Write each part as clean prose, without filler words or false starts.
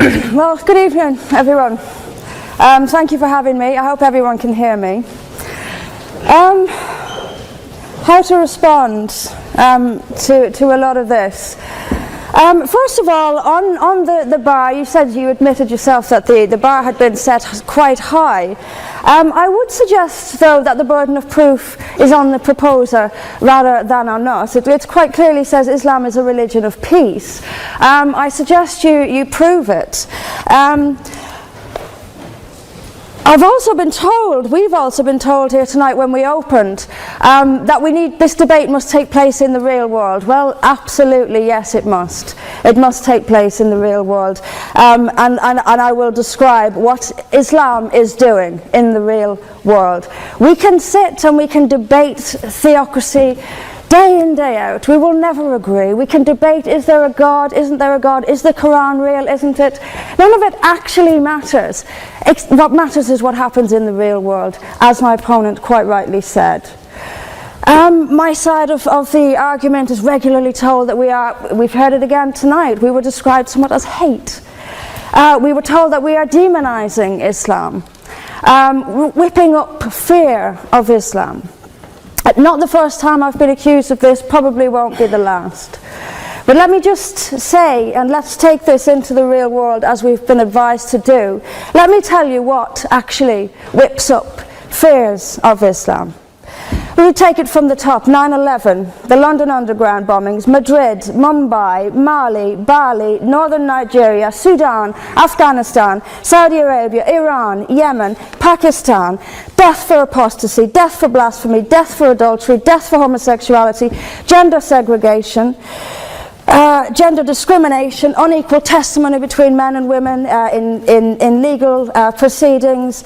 Well, good evening, everyone. Thank you for having me. I hope everyone can hear me. How to respond to a lot of this. First of all, on the bar, you said you admitted yourself that the bar had been set quite high. I would suggest, though, that the burden of proof is on the proposer rather than on us. It quite clearly says Islam is a religion of peace. I suggest you prove it. We've also been told here tonight when we opened that this debate must take place in the real world. Well, absolutely, yes, it must. It must take place in the real world. And I will describe what Islam is doing in the real world. We can sit and we can debate theocracy day in, day out. We will never agree. We can debate, is there a God, isn't there a God, is the Quran real, isn't it? None of it actually matters. What matters is what happens in the real world, as my opponent quite rightly said. My side of the argument is regularly told that we've heard it again tonight, we were described somewhat as hate. We were told that we are demonizing Islam, whipping up fear of Islam. Not the first time I've been accused of this, probably won't be the last. But let me just say, and let's take this into the real world as we've been advised to do. Let me tell you what actually whips up fears of Islam. We take it from the top. 9/11, the London Underground bombings, Madrid, Mumbai, Mali, Bali, northern Nigeria, Sudan, Afghanistan, Saudi Arabia, Iran, Yemen, Pakistan, death for apostasy, death for blasphemy, death for adultery, death for homosexuality, gender segregation, gender discrimination, unequal testimony between men and women in legal proceedings,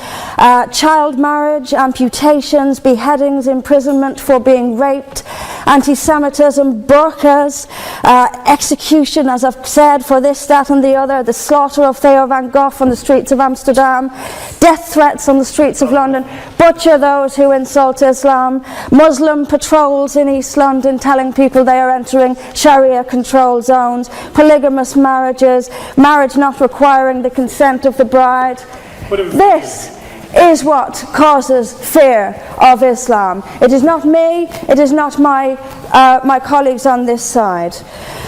child marriage, amputations, beheadings, imprisonment for being raped, anti-Semitism, burqas, execution, as I've said, for this, that and the other, the slaughter of Theo van Gogh on the streets of Amsterdam, death threats on the streets of London, butcher those who insult Islam, Muslim patrols in East London telling people they are entering Sharia control zones, polygamous marriages, marriage not requiring the consent of the bride. This is what causes fear of Islam. It is not me, it is not my colleagues on this side.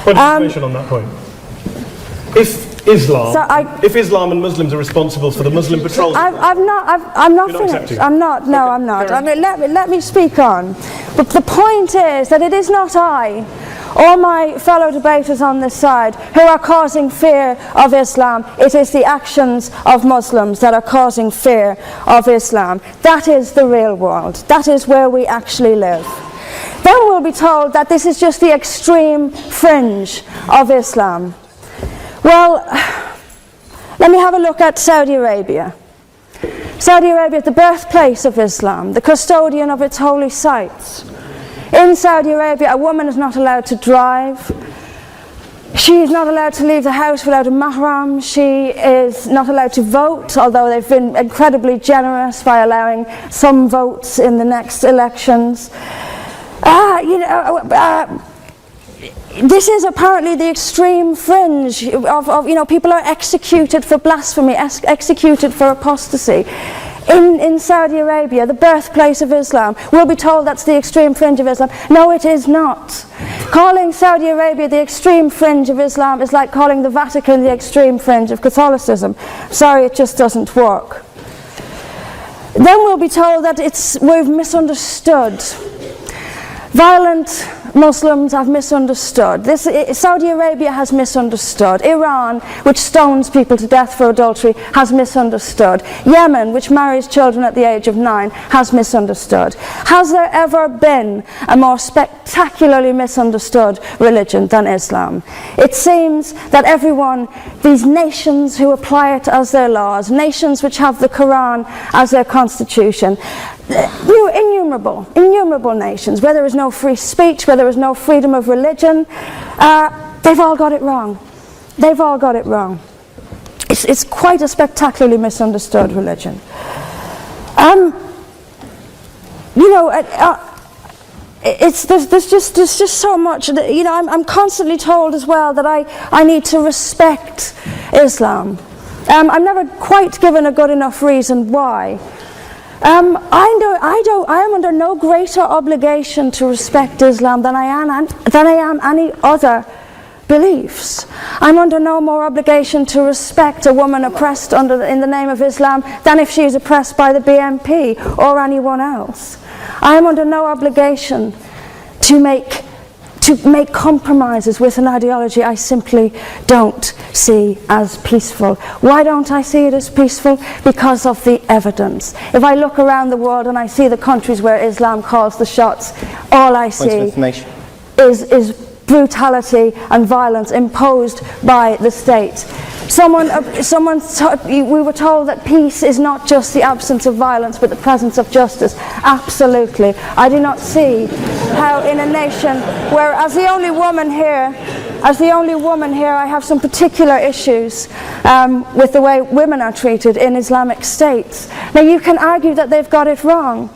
What information on that point? If Islam and Muslims are responsible for the Muslim patrols, I'm not finished. I'm not. I mean, let me speak on. But the point is that it is not I or my fellow debaters on this side who are causing fear of Islam. It is the actions of Muslims that are causing fear of Islam. That is the real world. That is where we actually live. Then we'll be told that this is just the extreme fringe of Islam. Well, let me have a look at Saudi Arabia. Saudi Arabia is the birthplace of Islam, the custodian of its holy sites. In Saudi Arabia, a woman is not allowed to drive. She is not allowed to leave the house without a mahram. She is not allowed to vote, although they've been incredibly generous by allowing some votes in the next elections. This is apparently the extreme fringe of people are executed for blasphemy, executed for apostasy. In Saudi Arabia, the birthplace of Islam, we'll be told that's the extreme fringe of Islam. No, it is not. Calling Saudi Arabia the extreme fringe of Islam is like calling the Vatican the extreme fringe of Catholicism. Sorry, it just doesn't work. Then we'll be told that we've misunderstood. Violent Muslims have misunderstood. Saudi Arabia has misunderstood. Iran, which stones people to death for adultery, has misunderstood. Yemen, which marries children at the age of 9, has misunderstood. Has there ever been a more spectacularly misunderstood religion than Islam? It seems that these nations who apply it as their laws, nations which have the Quran as their constitution, innumerable nations, where there is no free speech, where there is no freedom of religion, they've all got it wrong. They've all got it wrong. It's quite a spectacularly misunderstood religion. There's just so much. I'm constantly told as well that I need to respect Islam. I'm never quite given a good enough reason why. I am under no greater obligation to respect Islam than I am any other beliefs. I'm under no more obligation to respect a woman oppressed in the name of Islam than if she is oppressed by the BNP or anyone else. I am under no obligation to make compromises with an ideology I simply don't see as peaceful. Why don't I see it as peaceful? Because of the evidence. If I look around the world and I see the countries where Islam calls the shots, all I see is brutality and violence imposed by the state. We were told that peace is not just the absence of violence but the presence of justice. Absolutely. I do not see how in a nation where, as the only woman here, I have some particular issues with the way women are treated in Islamic states. Now you can argue that they've got it wrong.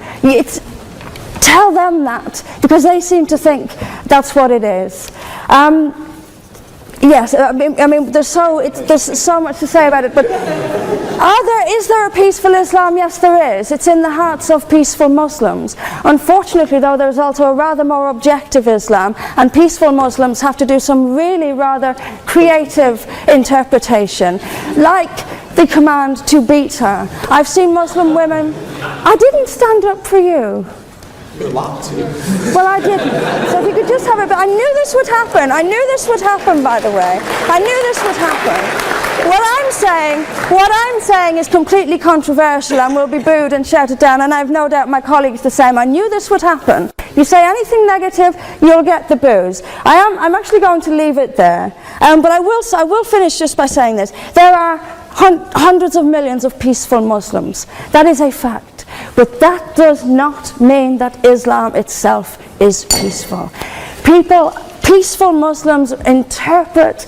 Tell them that, because they seem to think that's what it is. Yes, I mean, there's so much to say about it, but is there a peaceful Islam? Yes, there is. It's in the hearts of peaceful Muslims. Unfortunately, though, there's also a rather more objective Islam, and peaceful Muslims have to do some really rather creative interpretation, like the command to beat her. I've seen Muslim women. I didn't stand up for you. Well, I didn't. So if you could just have a bit. I knew this would happen. I knew this would happen, by the way. I knew this would happen. What I'm saying is completely controversial and will be booed and shouted down, and I have no doubt my colleagues the same. I knew this would happen. You say anything negative, you'll get the boos. I'm actually going to leave it there. But I will finish just by saying this. There are hundreds of millions of peaceful Muslims. That is a fact. But that does not mean that Islam itself is peaceful. Peaceful Muslims interpret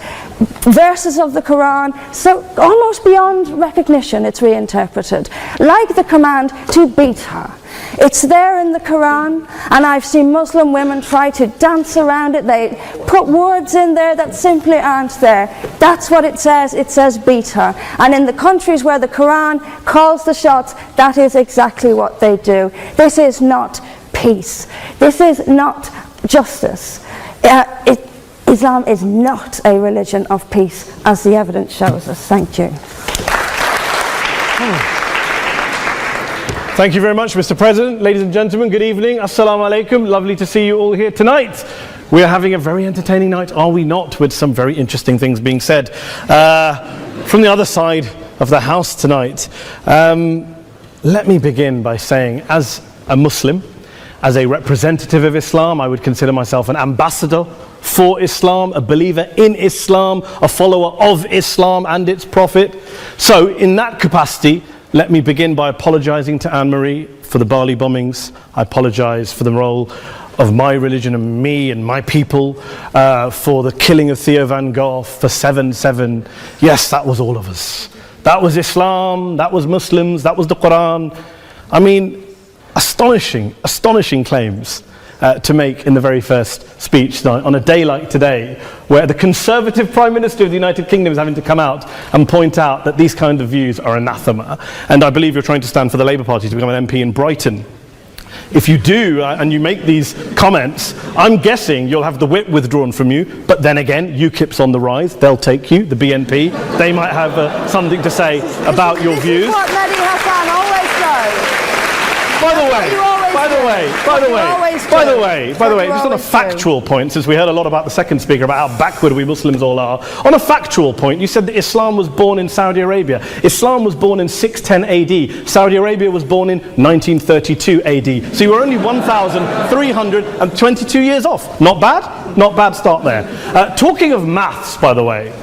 verses of the Quran so almost beyond recognition. It's reinterpreted, like the command to beat her. It's there in the Quran, and I've seen Muslim women try to dance around it. They put words in there that simply aren't there. That's what it says. It says beat her. And in the countries where the Quran calls the shots, that is exactly what they do. This is not peace. This is not justice. Islam is not a religion of peace, as the evidence shows us. Thank you. Thank you very much, Mr. President. Ladies and gentlemen, good evening. Assalamu alaikum. Lovely to see you all here tonight. We are having a very entertaining night, are we not, with some very interesting things being said from the other side of the house tonight. Let me begin by saying, as a Muslim, as a representative of Islam, I would consider myself an ambassador for Islam, a believer in Islam, a follower of Islam and its Prophet. So in that capacity, let me begin by apologizing to Anne-Marie for the Bali bombings. I apologize for the role of my religion and me and my people, for the killing of Theo van Gogh, for 7/7. Yes, that was all of us. That was Islam, that was Muslims, that was the Quran. I mean, astonishing claims to make in the very first speech tonight, on a day like today, where the Conservative Prime Minister of the United Kingdom is having to come out and point out that these kind of views are anathema. And I believe you're trying to stand for the Labour Party to become an MP in Brighton. If you do, and you make these comments, I'm guessing you'll have the whip withdrawn from you, but then again, UKIP's on the rise, they'll take you, the BNP, they might have something to say about your views. This is what Mehdi Hassan always does. By the way, just on a factual point, since we heard a lot about the second speaker, about how backward we Muslims all are, on a factual point, you said that Islam was born in Saudi Arabia. Islam was born in 610 AD. Saudi Arabia was born in 1932 AD. So you were only 1,322 years off. Not bad? Not bad start there. Talking of maths, by the way,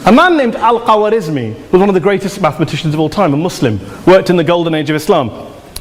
a man named Al-Khawarizmi was one of the greatest mathematicians of all time, a Muslim, worked in the golden age of Islam.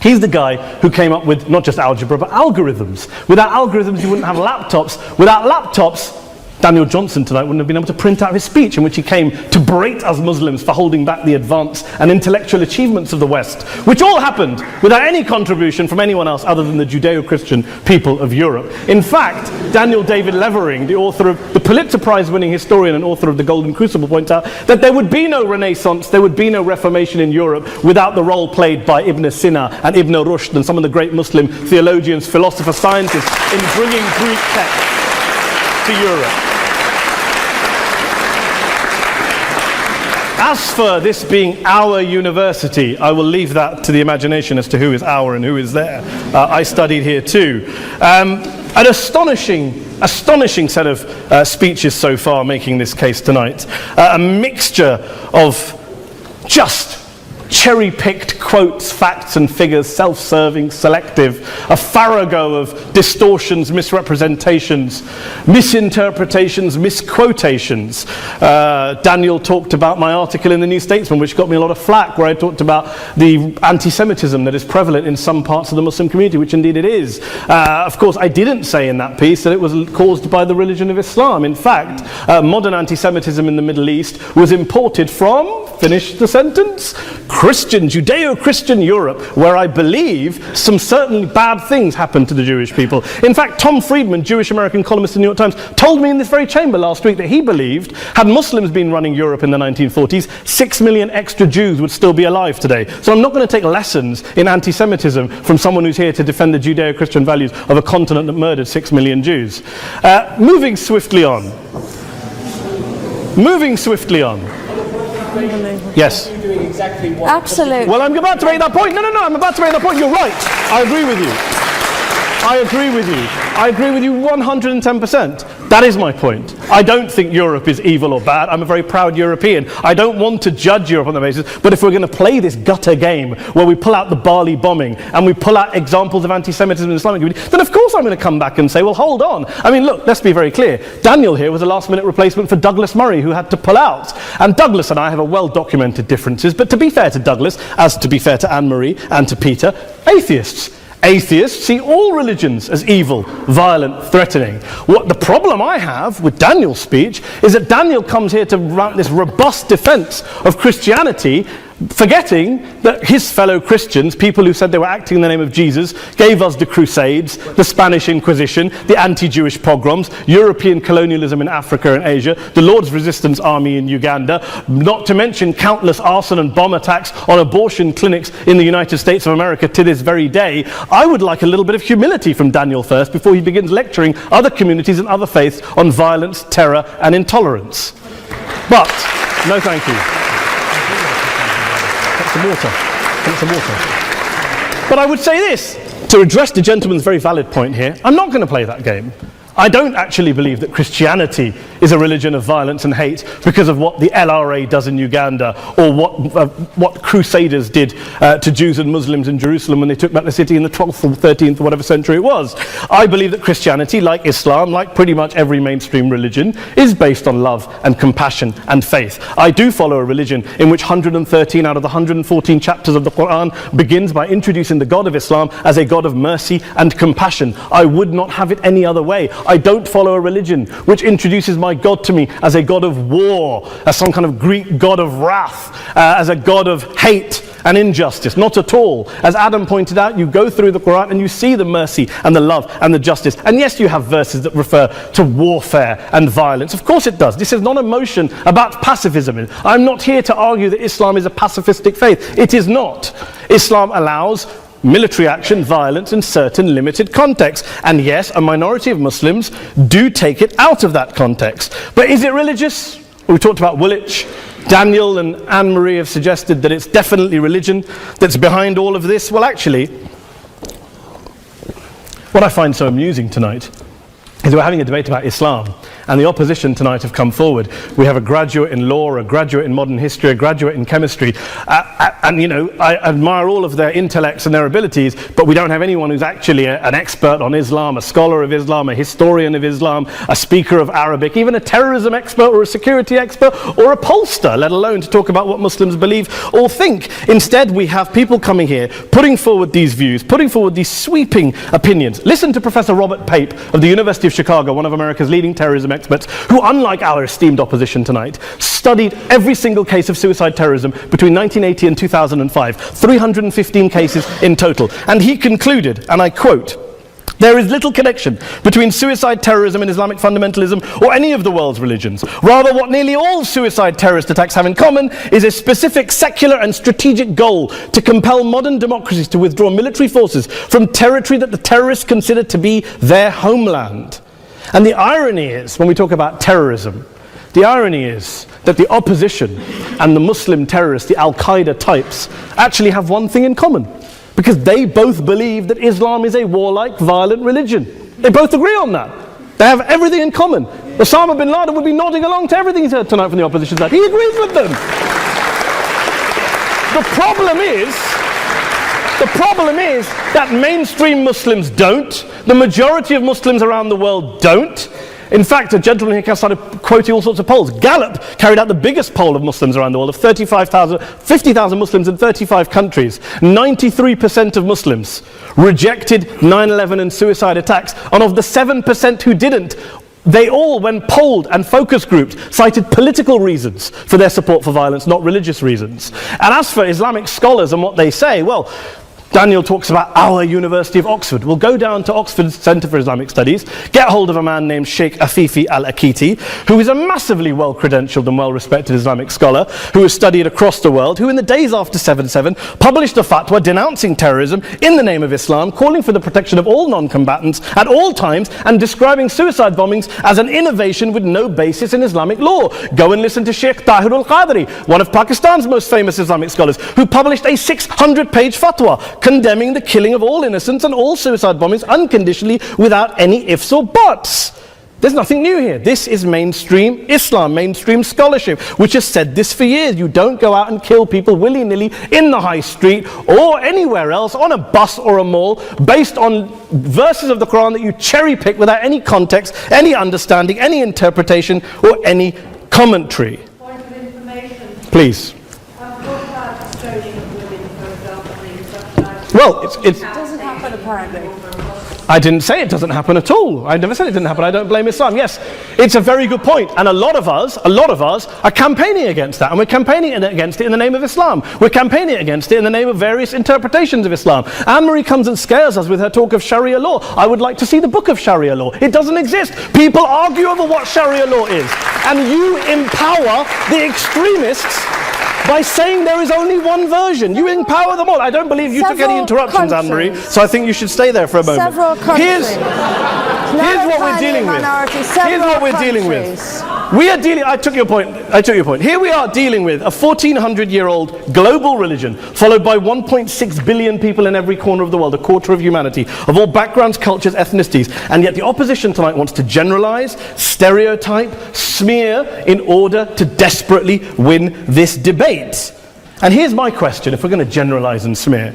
He's the guy who came up with not just algebra, but algorithms. Without algorithms, you wouldn't have laptops. Without laptops, Daniel Johnson tonight wouldn't have been able to print out his speech in which he came to berate us Muslims for holding back the advance and intellectual achievements of the West, which all happened without any contribution from anyone else other than the Judeo-Christian people of Europe. In fact, Daniel David Levering, the author of the Pulitzer Prize-winning historian and author of The Golden Crucible, points out that there would be no Renaissance, there would be no Reformation in Europe without the role played by Ibn Sina and Ibn Rushd and some of the great Muslim theologians, philosophers, scientists in bringing Greek texts to Europe. As for this being our university, I will leave that to the imagination as to who is our and who is there. I studied here too. An astonishing set of speeches so far making this case tonight. A mixture of just cherry-picked quotes, facts and figures, self-serving, selective, a farrago of distortions, misrepresentations, misinterpretations, misquotations. Daniel talked about my article in the New Statesman, which got me a lot of flack, where I talked about the anti-Semitism that is prevalent in some parts of the Muslim community, which indeed it is. Of course, I didn't say in that piece that it was caused by the religion of Islam. In fact, modern anti-Semitism in the Middle East was imported from, finish the sentence, Christian, Judeo-Christian Europe, where I believe some certainly bad things happened to the Jewish people. In fact, Tom Friedman, Jewish-American columnist in the New York Times, told me in this very chamber last week that he believed, had Muslims been running Europe in the 1940s, 6 million extra Jews would still be alive today. So I'm not going to take lessons in anti-Semitism from someone who's here to defend the Judeo-Christian values of a continent that murdered 6 million Jews. Moving swiftly on. Yes. Absolutely. Well, I'm about to make that point. No, I'm about to make that point. You're right. I agree with you. I agree with you 110%. That is my point. I don't think Europe is evil or bad. I'm a very proud European. I don't want to judge Europe on that basis, but if we're going to play this gutter game where we pull out the Bali bombing and we pull out examples of anti-Semitism in the Islamic community, then of course I'm going to come back and say, well, hold on. I mean, look, let's be very clear. Daniel here was a last-minute replacement for Douglas Murray, who had to pull out. And Douglas and I have a well-documented differences, but to be fair to Douglas, as to be fair to Anne-Marie and to Peter, atheists. Atheists see all religions as evil, violent, threatening. What the problem I have with Daniel's speech is that Daniel comes here to write this robust defense of Christianity, forgetting that his fellow Christians, people who said they were acting in the name of Jesus, gave us the Crusades, the Spanish Inquisition, the anti-Jewish pogroms, European colonialism in Africa and Asia, the Lord's Resistance Army in Uganda, not to mention countless arson and bomb attacks on abortion clinics in the United States of America to this very day. I would like a little bit of humility from Daniel first before he begins lecturing other communities and other faiths on violence, terror and intolerance. But, no thank you. Some water. But I would say this, to address the gentleman's very valid point here, I'm not going to play that game. I don't actually believe that Christianity is a religion of violence and hate because of what the LRA does in Uganda or what Crusaders did to Jews and Muslims in Jerusalem when they took back the city in the 12th or 13th or whatever century it was. I believe that Christianity, like Islam, like pretty much every mainstream religion, is based on love and compassion and faith. I do follow a religion in which 113 out of the 114 chapters of the Quran begins by introducing the God of Islam as a God of mercy and compassion. I would not have it any other way. I don't follow a religion which introduces my God to me as a God of war, as some kind of Greek God of wrath, as a God of hate and injustice. Not at all. As Adam pointed out, you go through the Quran and you see the mercy and the love and the justice. And yes, you have verses that refer to warfare and violence. Of course it does. This is not a motion about pacifism. I'm not here to argue that Islam is a pacifistic faith. It is not. Islam allows military action, violence in certain limited contexts. And yes, a minority of Muslims do take it out of that context. But is it religious? We talked about Woolwich. Daniel and Anne-Marie have suggested that it's definitely religion that's behind all of this. Well, actually, what I find so amusing tonight is we're having a debate about Islam, and the opposition tonight have come forward. We have a graduate in law, a graduate in modern history, a graduate in chemistry, and you know, I admire all of their intellects and their abilities, but we don't have anyone who's actually an expert on Islam, a scholar of Islam, a historian of Islam, a speaker of Arabic, even a terrorism expert or a security expert or a pollster, let alone to talk about what Muslims believe or think. Instead, we have people coming here, putting forward these views, putting forward these sweeping opinions. Listen to Professor Robert Pape of the University of Chicago, one of America's leading terrorism experts who, unlike our esteemed opposition tonight, studied every single case of suicide terrorism between 1980 and 2005, 315 cases in total. And he concluded, and I quote, "There is little connection between suicide terrorism and Islamic fundamentalism or any of the world's religions. Rather, what nearly all suicide terrorist attacks have in common is a specific secular and strategic goal to compel modern democracies to withdraw military forces from territory that the terrorists consider to be their homeland." And the irony is, when we talk about terrorism, the irony is that the opposition and the Muslim terrorists, the Al-Qaeda types, actually have one thing in common. Because they both believe that Islam is a warlike, violent religion. They both agree on that. They have everything in common. Osama bin Laden would be nodding along to everything he's heard tonight from the opposition side. He agrees with them. The problem is that mainstream Muslims don't. The majority of Muslims around the world don't. In fact, a gentleman here started quoting all sorts of polls. Gallup carried out the biggest poll of Muslims around the world, of 50,000 Muslims in 35 countries. 93% of Muslims rejected 9/11 and suicide attacks. And of the 7% who didn't, they all, when polled and focus grouped, cited political reasons for their support for violence, not religious reasons. And as for Islamic scholars and what they say, well, Daniel talks about our University of Oxford. We'll go down to Oxford's Centre for Islamic Studies, get hold of a man named Sheikh Afifi al-Akiti, who is a massively well-credentialed and well-respected Islamic scholar, who has studied across the world, who in the days after 7/7 published a fatwa denouncing terrorism in the name of Islam, calling for the protection of all non-combatants at all times, and describing suicide bombings as an innovation with no basis in Islamic law. Go and listen to Sheikh Tahir al-Qadri, one of Pakistan's most famous Islamic scholars, who published a 600-page fatwa condemning the killing of all innocents and all suicide bombings unconditionally without any ifs or buts. There's nothing new here. This is mainstream Islam, mainstream scholarship, which has said this for years. You don't go out and kill people willy-nilly in the high street or anywhere else, on a bus or a mall, based on verses of the Quran that you cherry-pick without any context, any understanding, any interpretation, or any commentary. Point of information. Please. What about stoning of women, for example, in such Well, It doesn't happen apparently. I didn't say it doesn't happen at all. I never said it didn't happen. I don't blame Islam. Yes, it's a very good point. And a lot of us are campaigning against that. And we're campaigning against it in the name of Islam. We're campaigning against it in the name of various interpretations of Islam. Anne-Marie comes and scares us with her talk of Sharia law. I would like to see the book of Sharia law. It doesn't exist. People argue over what Sharia law is. And you empower the extremists by saying there is only one version. You empower them all. I don't believe you took any interruptions, Anne-Marie, so I think you should stay there for a moment. Several countries. Here's what we're dealing with. Here's what we're dealing with. We are dealing, I took your point. Here we are dealing with a 1400-year-old global religion, followed by 1.6 billion people in every corner of the world, a quarter of humanity, of all backgrounds, cultures, ethnicities. And yet the opposition tonight wants to generalize, stereotype, smear, in order to desperately win this debate. And here's my question, if we're going to generalize and smear.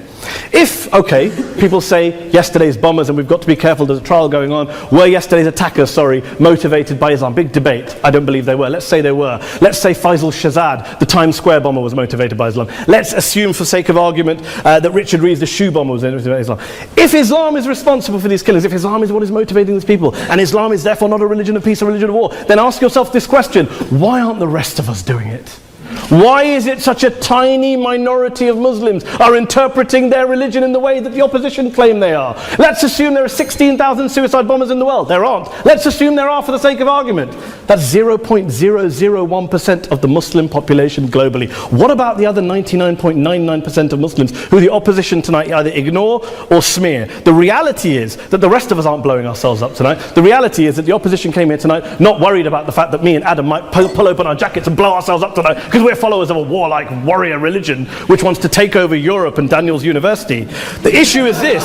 If, okay, people say yesterday's bombers, and we've got to be careful, there's a trial going on, were yesterday's attackers, motivated by Islam? Big debate. I don't believe they were. Let's say they were. Let's say Faisal Shahzad, the Times Square bomber, was motivated by Islam. Let's assume, for sake of argument, that Richard Reeves, the shoe bomber, was motivated by Islam. If Islam is responsible for these killings, if Islam is what is motivating these people, and Islam is therefore not a religion of peace, a religion of war, then ask yourself this question: why aren't the rest of us doing it? Why is it such a tiny minority of Muslims are interpreting their religion in the way that the opposition claim they are? Let's assume there are 16,000 suicide bombers in the world. There aren't. Let's assume there are for the sake of argument. That's 0.001% of the Muslim population globally. What about the other 99.99% of Muslims who the opposition tonight either ignore or smear? The reality is that the rest of us aren't blowing ourselves up tonight. The reality is that the opposition came here tonight not worried about the fact that me and Adam might pull open our jackets and blow ourselves up tonight because we're followers of a warlike warrior religion which wants to take over Europe and Daniel's university. The issue is this.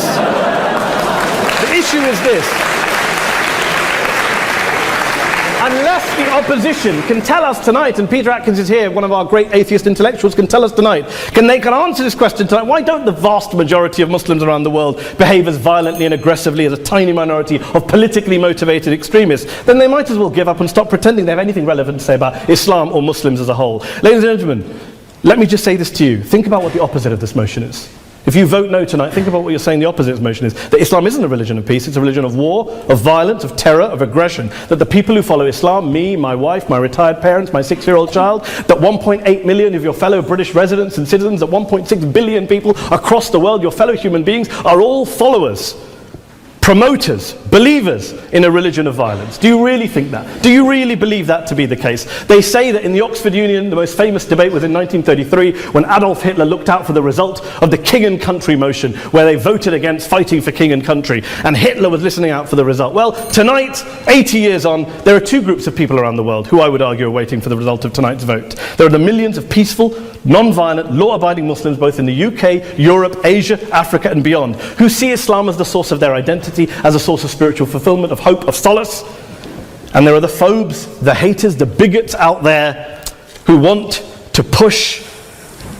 Unless the opposition can tell us tonight, and Peter Atkins is here, one of our great atheist intellectuals, can tell us tonight, can answer this question tonight: why don't the vast majority of Muslims around the world behave as violently and aggressively as a tiny minority of politically motivated extremists? Then they might as well give up and stop pretending they have anything relevant to say about Islam or Muslims as a whole. Ladies and gentlemen, let me just say this to you. Think about what the opposite of this motion is. If you vote no tonight, think about what you're saying the opposite motion is. That Islam isn't a religion of peace, it's a religion of war, of violence, of terror, of aggression. That the people who follow Islam, me, my wife, my retired parents, my 6-year-old child, that 1.8 million of your fellow British residents and citizens, that 1.6 billion people across the world, your fellow human beings, are all followers, promoters, believers in a religion of violence. Do you really think that? Do you really believe that to be the case? They say that in the Oxford Union, the most famous debate was in 1933 when Adolf Hitler looked out for the result of the King and Country motion, where they voted against fighting for king and country, and Hitler was listening out for the result. Well, tonight, 80 years on, there are two groups of people around the world who I would argue are waiting for the result of tonight's vote. There are the millions of peaceful, non-violent, law-abiding Muslims both in the UK, Europe, Asia, Africa and beyond, who see Islam as the source of their identity, as a source of spiritual fulfillment, of hope, of solace. And there are the phobes, the haters, the bigots out there who want to push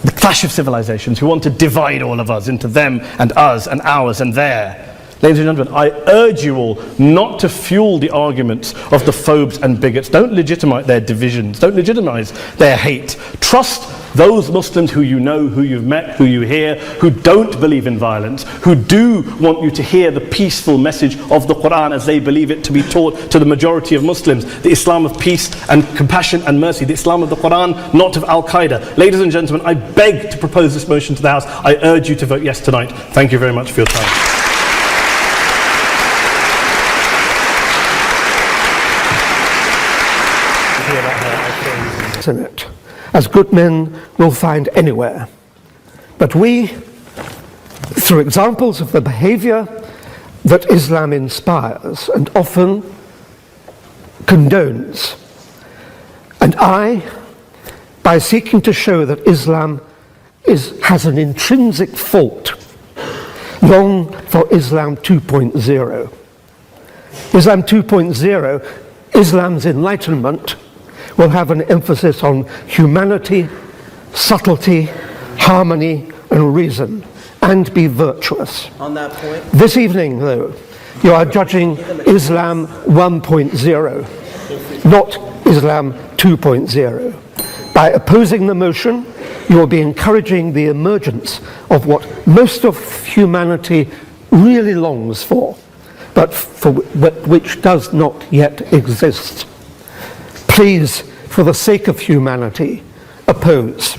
the clash of civilizations, who want to divide all of us into them and us and ours and their. Ladies and gentlemen, I urge you all not to fuel the arguments of the phobes and bigots. Don't legitimize their divisions. Don't legitimize their hate. Trust those Muslims who you know, who you've met, who you hear, who don't believe in violence, who do want you to hear the peaceful message of the Quran as they believe it to be taught to the majority of Muslims. The Islam of peace and compassion and mercy. The Islam of the Quran, not of Al-Qaeda. Ladies and gentlemen, I beg to propose this motion to the House. I urge you to vote yes tonight. Thank you very much for your time. In it, as good men will find anywhere. But we, through examples of the behavior that Islam inspires and often condones, and by seeking to show that Islam has an intrinsic fault, long for Islam 2.0. Islam 2.0, Islam's enlightenment, will have an emphasis on humanity, subtlety, harmony, and reason, and be virtuous. On that point, this evening, though, you are judging Islam 1.0, not Islam 2.0. By opposing the motion, you will be encouraging the emergence of what most of humanity really longs for, but which does not yet exist. Please, for the sake of humanity, oppose.